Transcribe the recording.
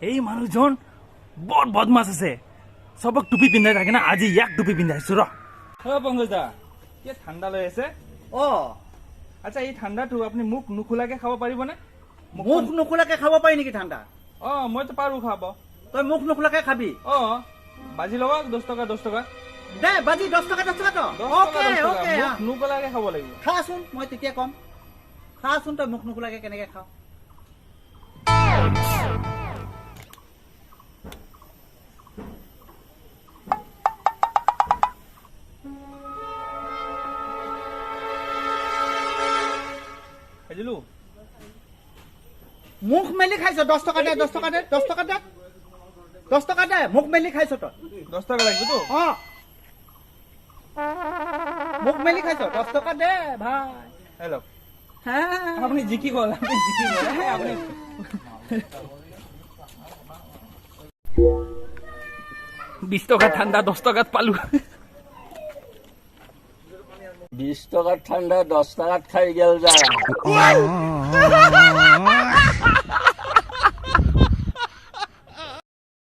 এই মানুহজন বৰ বদমাছ আছে, চবক টুপি পিন্ধাই থাকে না, আজি ইয়াক টুপি পিন্ধাইছো ৰ। পংকজ দা, কি ঠাণ্ডা লৈ আছে? আচ্ছা, এই ঠাণ্ডাটো আপুনি মুখ নুখোলাকে খাব পাৰিবনে? মুখ নুখোলাকে খাব পাৰি নেকি ঠাণ্ডা? মইতো পাৰো খাব। তই মুখ নুখোলাকে খাবি? বাজি লওক 10 টকা 10 টকা দে বাজি 10 টকা 10 টকা তো ওকে ওকে মুখ নুখোলাকে খাব লাগিব। খাচোন, মই তেতিয়া কম। খাচোন, তই মুখ নুখোলাকে কেনেকে খাও। মুখ মেলি খাইছ? 10 টকা দে 10 টকা দে 10 টকা দে 10 টকা দে, মুখ মেলি খাইছ তই? 10 টকা লাগিব তো? মুখ মেলি খাইছ? 10 টকা দে ভাই। হেল্ল', আপুনি জিকি গ'ল, আপুনি জিকি গ'ল। আপুনি 20 টকা ঠাণ্ডা 10 টকাত পালো। 20 টাকার ঠান্ডা 10 টাকাত খাই গেল যা।